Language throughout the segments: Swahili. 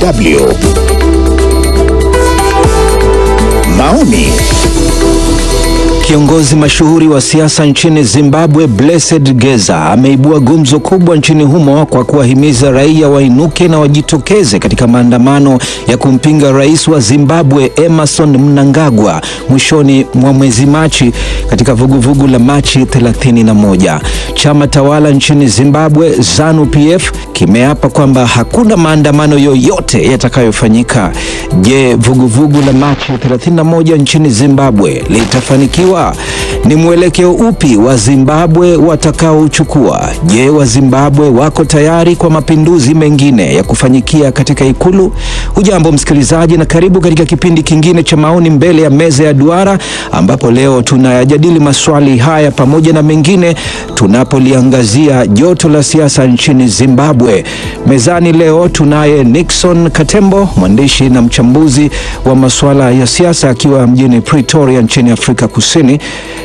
DW. Maoni. Kiongozi mashuhuri wa siasa nchini Zimbabwe Blessed Geza ameibua gumzo kubwa nchini humo kwa kuwahimiza raia wainuke na wajitokeze katika maandamano ya kumpinga rais wa Zimbabwe Emmerson Mnangagwa mwishoni mwa mwezi Machi katika vuguvugu la Machi 31. Chama tawala nchini Zimbabwe ZANU-PF kimeapa kwamba hakuna maandamano yoyote yatakayofanyika. Je, vuguvugu la Machi 31 nchini Zimbabwe litafanikiwa? Ni mwelekeo upi wa Zimbabwe watakaochukua? Je, wa Zimbabwe wako tayari kwa mapinduzi mengine ya kufanyikia katika ikulu? Hujambo msikilizaji, na karibu katika kipindi kingine cha maoni mbele ya meza ya duara, ambapo leo tunayajadili maswali haya pamoja na mengine tunapoliangazia joto la siasa nchini Zimbabwe. Mezani leo tunaye Nixon Katembo, mwandishi na mchambuzi wa masuala ya siasa akiwa mjini Pretoria nchini Afrika Kusini.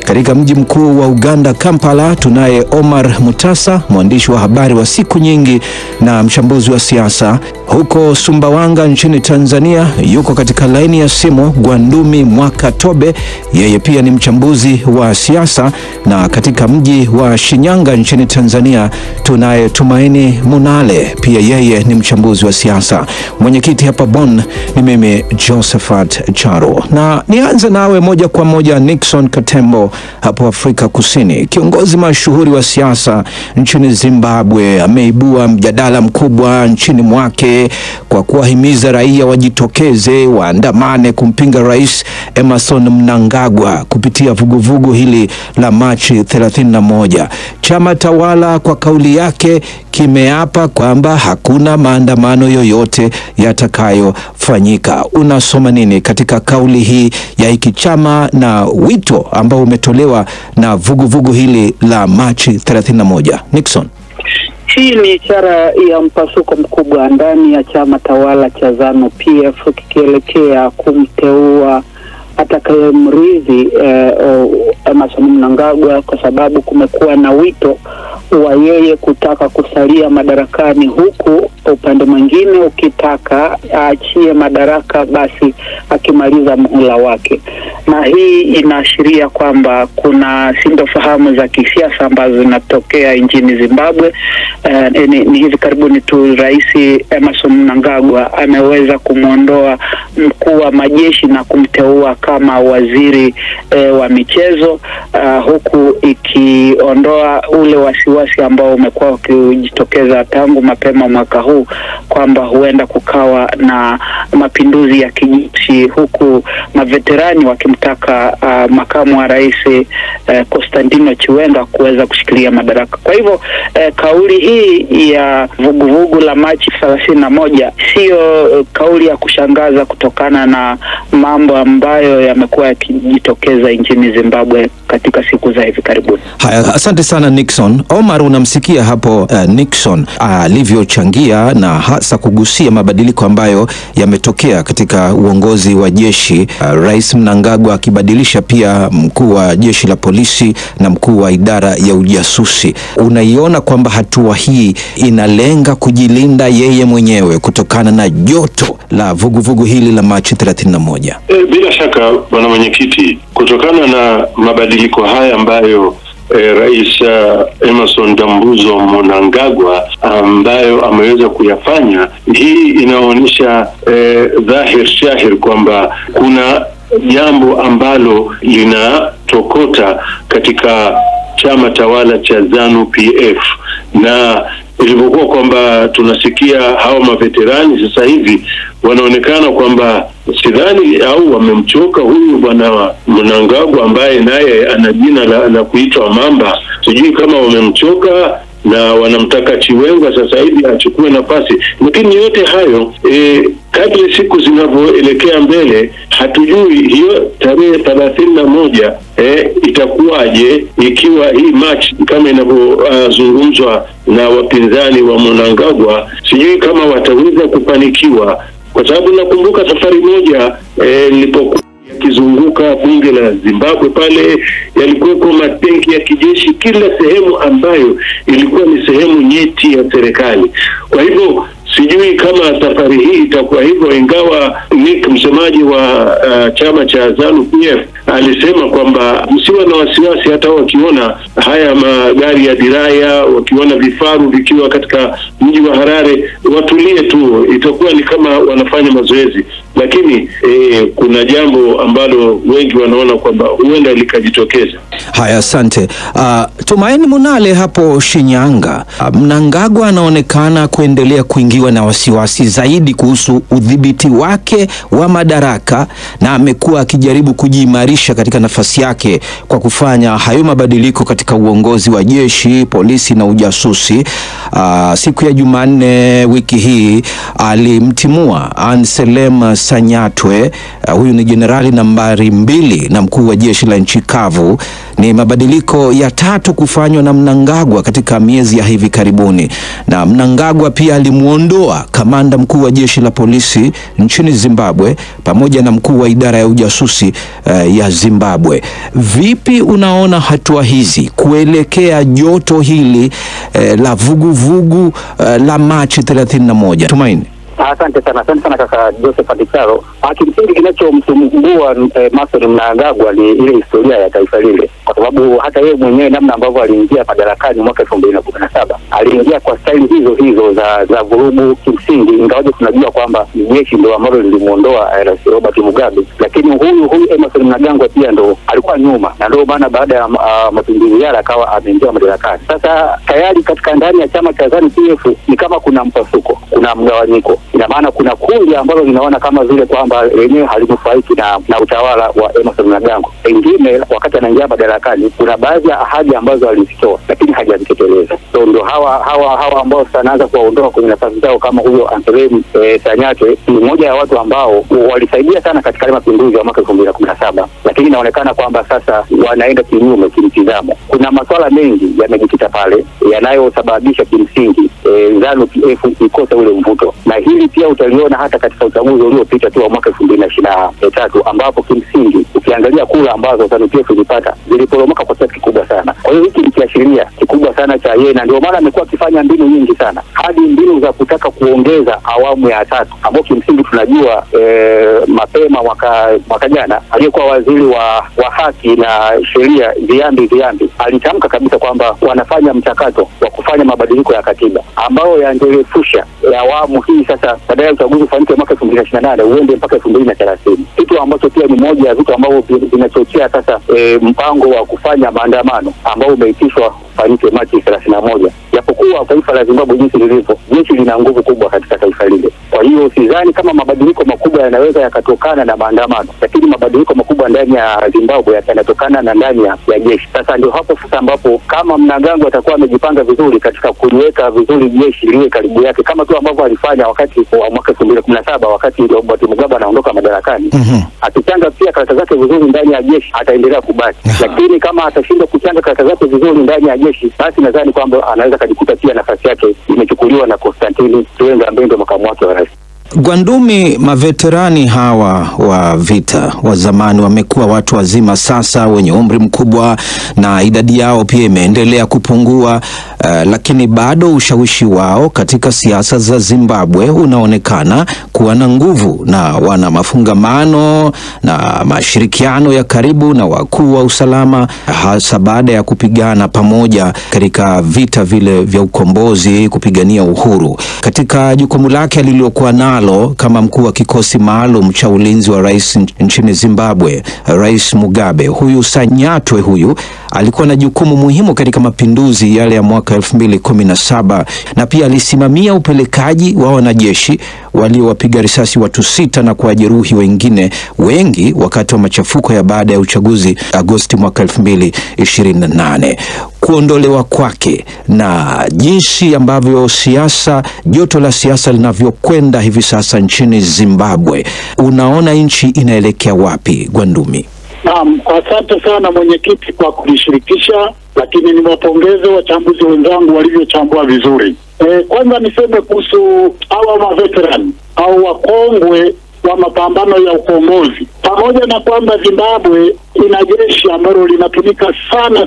Katika mji mkuu wa Uganda Kampala tunaye Omar Mutasa, mwandishi wa habari wa siku nyingi na mchambuzi wa siasa. Huko Sumbawanga nchini Tanzania yuko katika laini ya simu Gwandumi Mwakatobe, yeye pia ni mchambuzi wa siasa. Na katika mji wa Shinyanga nchini Tanzania tunaye Tumaini Munale, pia yeye ni mchambuzi wa siasa. Mwenyekiti hapa Bonn ni mimi Josephat Charo. Na nianze nawe moja kwa moja Nixon Katembo hapo Afrika Kusini. Kiongozi mashuhuri wa siasa nchini Zimbabwe ameibua mjadala mkubwa nchini mwake kwa kuwahimiza raia wajitokeze waandamane kumpinga rais Emmerson Mnangagwa kupitia vuguvugu hili la Machi 31. Chama tawala kwa kauli yake kimeapa kwamba hakuna maandamano yoyote yatakayofanyika. Unasoma nini katika kauli hii ya hiki chama na wito ambao umetolewa na vuguvugu hili la Machi 31? Nixon. Hii ni ishara ya mpasuko mkubwa ndani ya chama tawala cha ZANU-PF kikielekea kumteua atakayemrithi Emmerson Mnangagwa, kwa sababu kumekuwa na wito wa yeye kutaka kusalia madarakani, huku upande mwingine ukitaka aachie madaraka basi akimaliza muhula wake. Na hii inaashiria kwamba kuna sintofahamu za kisiasa ambazo zinatokea nchini Zimbabwe. Ni hivi karibuni tu Rais Emmerson Mnangagwa ameweza kumwondoa mkuu wa majeshi na kumteua kama waziri wa michezo, huku ikiondoa ule wasiwasi ambao umekuwa ukijitokeza tangu mapema mwaka huu kwamba huenda kukawa na mapinduzi ya kijeshi, huku maveterani wakimtaka makamu wa rais Constantino Chiwenga kuweza kushikilia madaraka. Kwa hivyo kauli hii ya vuguvugu la Machi 31 sio kauli ya kushangaza kutokana na mambo ambayo yamekuwa yakijitokeza nchini Zimbabwe katika siku za hivi karibuni. Haya, asante sana Nixon. Omar, unamsikia hapo Nixon alivyochangia na hasa kugusia mabadiliko ambayo yametokea katika uongozi wa jeshi, Rais Mnangagwa akibadilisha pia mkuu wa jeshi la polisi na mkuu wa idara ya ujasusi. Unaiona kwamba hatua hii inalenga kujilinda yeye mwenyewe kutokana na joto la vuguvugu hili la Machi 31? Bila shaka bwana mwenyekiti, kutokana na mabadiliko haya ambayo Rais Emmerson Dambuzo Mnangagwa ambayo ameweza kuyafanya, hii inaonyesha dhahir shahir kwamba kuna jambo ambalo linatokota katika chama tawala cha ZANU-PF. Na ilivyokuwa kwamba tunasikia hao maveterani sasa hivi wanaonekana kwamba sidhani au wamemchoka huyu bwana Mnangagwa ambaye naye ana jina la kuitwa Mamba. Sijui kama wamemchoka na wanamtaka Chiwenga sasa hivi achukue nafasi. Lakini yote hayo kadri siku zinavyoelekea mbele, hatujui hiyo tarehe 31 itakuwaje, ikiwa hii March kama inavyozungumzwa na wapinzani wa Mnangagwa. Sijui kama wataweza kufanikiwa, kwa sababu nakumbuka safari moja nilipokuwa kizunguka bunge la Zimbabwe pale, yalikuwa matenki ya kijeshi kila sehemu ambayo ilikuwa ni sehemu nyeti ya serikali. Kwa hivyo Sijui kama safari hii itakuwa hivyo, ingawa Nick, msemaji wa chama cha ZANU-PF, alisema kwamba msiwe na wasiwasi, hata wakiona haya magari ya diraya, wakiona vifaru vikiwa katika mji wa Harare, watulie tu, itakuwa ni kama wanafanya mazoezi. Lakini kuna jambo ambalo wengi wanaona kwamba huenda likajitokeza. Haya, asante. Tumaini Munale hapo Shinyanga. Mnangagwa anaonekana kuendelea kuingiwa na wasiwasi zaidi kuhusu udhibiti wake wa madaraka, na amekuwa akijaribu kujiimarisha katika nafasi yake kwa kufanya hayo mabadiliko katika uongozi wa jeshi, polisi na ujasusi. Siku ya Jumanne wiki hii alimtimua Anselm Sanyatwe. Huyu ni jenerali nambari 2 na mkuu wa jeshi la nchi kavu. Ni mabadiliko ya 3 kufanywa na Mnangagwa katika miezi ya hivi karibuni, na Mnangagwa pia alimuondoa kamanda mkuu wa jeshi la polisi nchini Zimbabwe pamoja na mkuu wa idara ya ujasusi ya Zimbabwe. Vipi unaona hatua hizi kuelekea joto hili la vuguvugu la Machi 31? Tumaini. Asante sana kaka Joseph Adikaro. Kimsingi kinachomsumbua Emmerson Mnangagwa ni ile historia ya taifa lile, kwa sababu hata yeye mwenyewe namna ambavyo aliingia madarakani mwaka 2017 aliingia kwa staili hizo za vurugu. Kimsingi ingawaje tunajua kwamba jeshi ndio ambalo lilimuondoa Rais Robert Mugabe, lakini huyu Emmerson Mnangagwa pia ndo alikuwa nyuma, na ndio maana baada ya mapinduzi yale akawa ameingia madarakani. Sasa tayari katika ndani ya chama cha ZANU-PF ni kama kuna mpasuko, kuna mgawanyiko. Ina maana kuna kundi ambalo linaona kama vile kwamba lenyewe halinufaiki na utawala wa Emmerson Mnangagwa. Pengine wakati anaingia madarakani kuna baadhi ya ahadi ambazo alizitoa lakini hajazitekeleza. So ndio hawa ambao wanaanza kuwaondoa kwenye nafasi zao, kama huyo Anselm Sanyatwe ni mmoja ya watu ambao walisaidia sana katika ile mapinduzi ya mwaka 2017, lakini inaonekana kwamba sasa wanaenda kinyume kimtizamo. Kuna masuala mengi yamejikita pale yanayosababisha kimsingi ZANU-PF ikose ule mvuto, na hili pia utaliona hata katika uchaguzi uliopita tu wa mwaka 2023 ambapo kimsingi ukiangalia kula ambazo ZANU-PF ilipata ziliporomoka kwa kiasi kikubwa sana. Kwa hiyo hiki ni kiashiria kikubwa sana cha yeye, na ndio maana amekuwa akifanya mbinu nyingi sana, hadi mbinu za kutaka kuongeza awamu ya 3, ambapo kimsingi tunajua mapema mwaka jana aliyekuwa waziri wa haki na sheria Viambi alitamka kabisa kwamba wanafanya mchakato wa kufanya mabadiliko ya katiba ambayo yangerefusha awamu hii sasa, badala ya uchaguzi ufanyike mwaka 2028 uende mpaka 2030. Kitu ambacho pia ni moja ya vitu ambavyo vinachochea sasa mpango wa kufanya maandamano ambao umeitishwa ufanyike Machi 31. Japokuwa taifa la Zimbabwe jinsi lilivyo, jeshi lina nguvu kubwa katika taifa lile. Kwa hiyo sidhani kama mabadiliko makubwa yanaweza yakatokana na maandamano, lakini mabadiliko makubwa ndani ya Zimbabwe yanatokana na ndani ya jeshi. Sasa ndio hapo sasa ambapo kama Mnangagwa atakuwa amejipanga vizuri katika kuliweka vizuri jeshi liwe karibu yake, kama tu ambavyo alifanya wakati wa mwaka 2017 wakati Robert Mugabe anaondoka madarakani. Akichanga pia karata zake vizuri ndani ya jeshi ataendelea kubaki. Lakini kama atashindwa kuchanga karata zake vizuri ndani ya jeshi, basi nadhani kwamba anaweza kujikuta pia nafasi yake imechukuliwa na Constantine Chiwenga ambaye ndio makamu wake wa rais. Gwandumi, maveterani hawa wa vita wa zamani wamekuwa watu wazima sasa wenye umri mkubwa, na idadi yao pia imeendelea kupungua, lakini bado ushawishi wao katika siasa za Zimbabwe unaonekana kuwa na nguvu, na wana mafungamano na mashirikiano ya karibu na wakuu wa usalama, hasa baada ya kupigana pamoja katika vita vile vya ukombozi kupigania uhuru. Katika jukumu lake alilokuwa nalo kama mkuu wa kikosi maalum cha ulinzi wa rais nchini Zimbabwe, Rais Mugabe, huyu Sanyatwe huyu alikuwa na jukumu muhimu katika mapinduzi yale ya mwaka 2017, na pia alisimamia upelekaji wa wanajeshi waliowapiga risasi watu 6 na kuwajeruhi wengine wengi wakati wa machafuko ya baada ya uchaguzi Agosti mwaka 2028. Kuondolewa kwake na jinsi ambavyo joto la siasa linavyokwenda hivi sasa nchini Zimbabwe, unaona nchi inaelekea wapi, Gwandumi? Naam, asante sana mwenyekiti kwa kunishirikisha, lakini niwapongeze wachambuzi wenzangu walivyochambua vizuri. Kwanza niseme kuhusu hawa maveterani au wakongwe wa mapambano ya ukombozi. Pamoja na kwamba Zimbabwe ina jeshi ambalo linatumika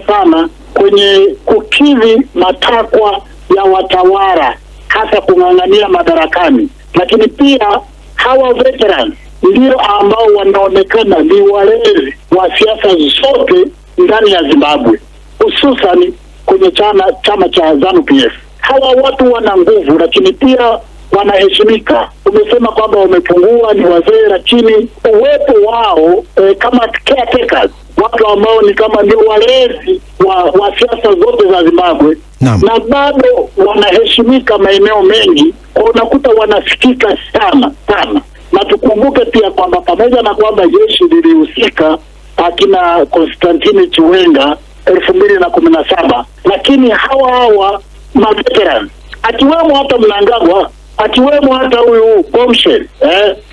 sana kwenye kukidhi matakwa ya watawala hasa kung'ang'ania madarakani. Lakini pia hawa veterans ndio ambao wanaonekana ni walezi wa siasa zote ndani ya Zimbabwe, hususan kwenye chama cha ZANU-PF. Hawa watu wana nguvu, lakini pia wanaheshimika. Umesema kwamba wamepungua, ni wazee, lakini uwepo wao kama caretakers, watu ambao ni kama ndio walezi wa siasa zote za Zimbabwe, na bado wanaheshimika maeneo mengi, unakuta wanasikika sana sana. Na tukumbuke pia kwamba pamoja na kwamba jeshi lilihusika akina Constantine Chiwenga 2017, lakini hawa maveterans, akiwemo hata Mnangagwa, akiwemo hata huyu Bombshell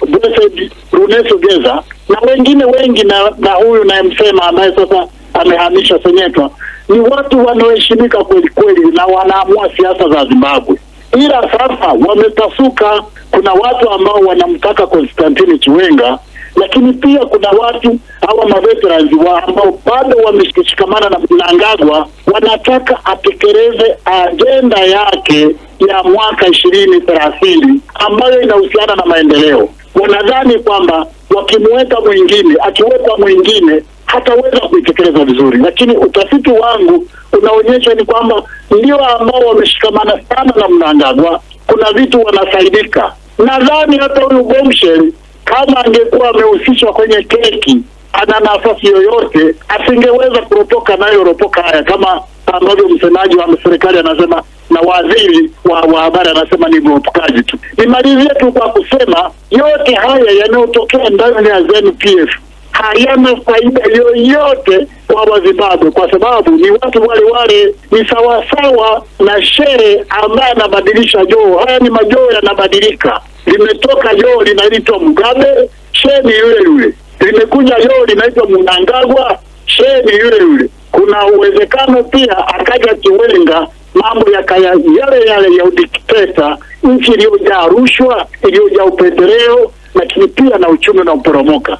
Blessed Runeso Geza na wengine wengi, na huyu nayemsema ambaye sasa amehamisha seneta, ni watu wanaoheshimika kweli kweli na wanaamua siasa za Zimbabwe. Ila sasa wamepasuka. Kuna watu ambao wanamtaka Constantine Chiwenga, lakini pia kuna watu hawa maveterans ambao bado wameshikamana na Mnangagwa, wanataka atekeleze agenda yake ya mwaka 2030 ambayo inahusiana na maendeleo. Wanadhani kwamba wakimweka mwingine, akiweka mwingine hataweza kuitekeleza vizuri, lakini utafiti wangu unaonyesha ni kwamba ndio ambao wameshikamana sana na Mnangagwa, kuna vitu wanasaidika. Nadhani hata huyu Bombshell kama angekuwa amehusishwa kwenye keki, ana nafasi yoyote, asingeweza kuropoka nayo ropoka haya kama ambavyo msemaji wa serikali anasema na waziri wa habari anasema ni mropokaji tu. Nimalizie tu kwa kusema yote haya yanayotokea ndani ya ZANU-PF hayana faida yoyote kwa Wazimbabwe, kwa sababu ni watu wale ni sawasawa na shehe ambaye anabadilisha joo. Haya ni majoo yanabadilika. Limetoka joo linaitwa Mugabe, shehe ni yule yule. Limekuja joo linaitwa Mnangagwa, shehe ni yule yule. Kuna uwezekano pia akaja Chiwenga, mambo yakaya yale ya udikteta, nchi iliyojaa rushwa, iliyojaa upendeleo, lakini pia na uchumi na uporomoka.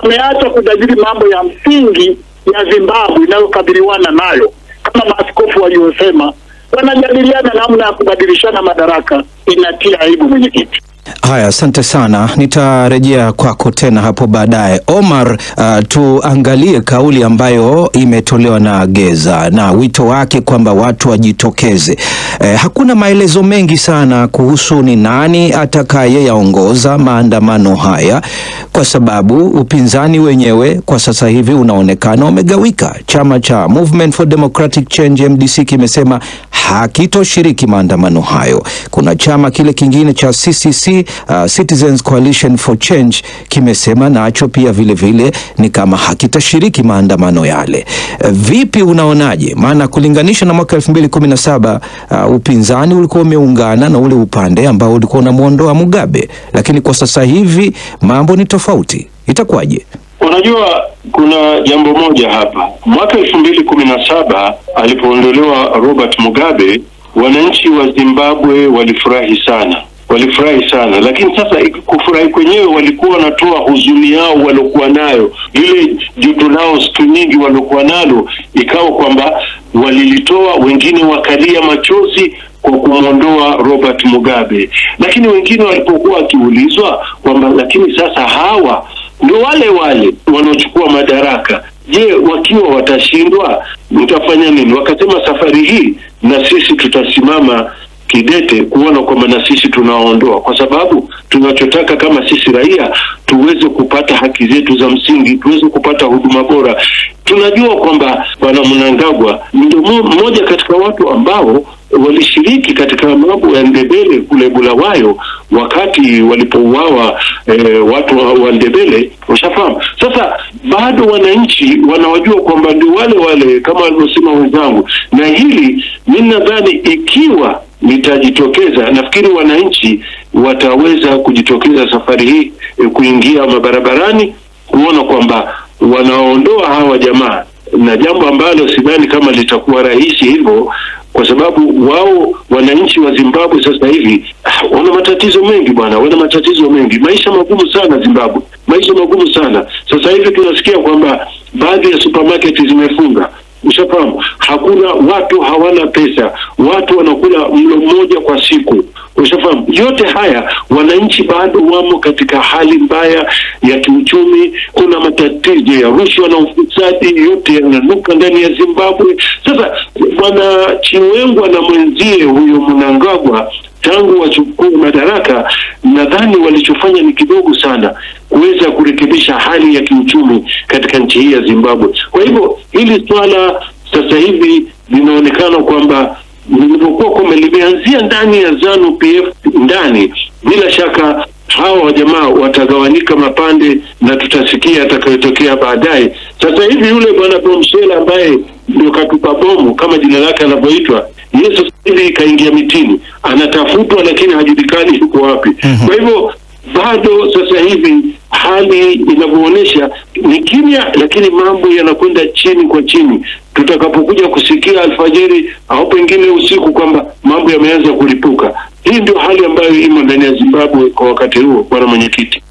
Wameacha kujadili mambo ya msingi ya Zimbabwe inayokabiliwana nayo, kama maaskofu waliosema, wanajadiliana namna ya kubadilishana madaraka. Inatia aibu, mwenyekiti. Haya, asante sana. Nitarejea kwako tena hapo baadaye. Omar, tuangalie kauli ambayo imetolewa na Geza na wito wake kwamba watu wajitokeze. Hakuna maelezo mengi sana kuhusu ni nani atakayeyaongoza maandamano haya, kwa sababu upinzani wenyewe kwa sasa hivi unaonekana umegawika. Chama cha Movement for Democratic Change MDC kimesema hakitoshiriki maandamano hayo. Kuna chama kile kingine cha CCC, Citizens Coalition for Change, kimesema nacho pia vile ni kama hakitashiriki maandamano yale. Vipi, unaonaje? Maana kulinganisha na mwaka 2017 upinzani ulikuwa umeungana na ule upande ambao ulikuwa unamuondoa Mugabe, lakini kwa sasa hivi mambo ni tofauti. Itakuwaje? Unajua, kuna jambo moja hapa. Mwaka 2017 alipoondolewa Robert Mugabe, wananchi wa Zimbabwe walifurahi sana, lakini sasa kufurahi kwenyewe walikuwa wanatoa huzuni yao waliokuwa nayo, ile joto lao siku nyingi waliokuwa nalo, ikawa kwamba walilitoa, wengine wakalia machozi kwa kumwondoa Robert Mugabe. Lakini wengine walipokuwa wakiulizwa kwamba lakini sasa hawa ndio wale wanaochukua madaraka, je, wakiwa watashindwa mtafanya nini? Wakasema safari hii na sisi tutasimama kidete kuona kwamba na sisi tunaondoa, kwa sababu tunachotaka kama sisi raia tuweze kupata haki zetu za msingi, tuweze kupata huduma bora. Tunajua kwamba Bwana Mnangagwa ndio mmoja katika watu ambao walishiriki katika mambo ya Ndebele kule Bulawayo wakati walipouawa watu wa Ndebele, ushafahamu. Sasa bado wananchi wanawajua kwamba ndio wale kama walivyosema wenzangu, na hili mimi nadhani ikiwa nitajitokeza, nafikiri wananchi wataweza kujitokeza safari hii, kuingia mabarabarani kuona kwamba wanaondoa hawa jamaa, na jambo ambalo sidhani kama litakuwa rahisi hivyo, kwa sababu wao wananchi wa Zimbabwe sasa hivi wana matatizo mengi bwana, wana matatizo mengi, maisha magumu sana Zimbabwe, maisha magumu sana. Sasa hivi tunasikia kwamba baadhi ya supermarket zimefunga, ushafahamu, hakuna, watu hawana pesa, watu wanakula mlo mmoja kwa siku, ushafahamu. Yote haya wananchi bado wamo katika hali mbaya ya kiuchumi. Kuna matatizo ya rushwa na ufisadi, yote yananuka ndani ya Zimbabwe. Sasa bwana Chiwenga na mwenzie huyo Mnangagwa tangu wachukue madaraka, nadhani walichofanya ni kidogo sana kuweza kurekebisha hali ya kiuchumi katika nchi hii ya Zimbabwe. Kwa hivyo hili swala sasa hivi linaonekana kwamba lilipokuwa limeanzia ndani ya ZANU-PF ndani, bila shaka hawa jamaa watagawanika mapande na tutasikia atakayotokea baadaye. Sasa hivi yule bwana Bomshela ambaye ndio katupa bomu kama jina lake anavyoitwa, Yesu hivi kaingia mitini, anatafutwa lakini hajulikani yuko wapi. Kwa hivyo bado sasa hivi hali inavyoonyesha ni kimya, lakini mambo yanakwenda chini kwa chini. Tutakapokuja kusikia alfajiri au pengine usiku kwamba mambo yameanza kulipuka. Hii ndio hali ambayo imo ndani ya Zimbabwe kwa wakati huo, bwana mwenyekiti.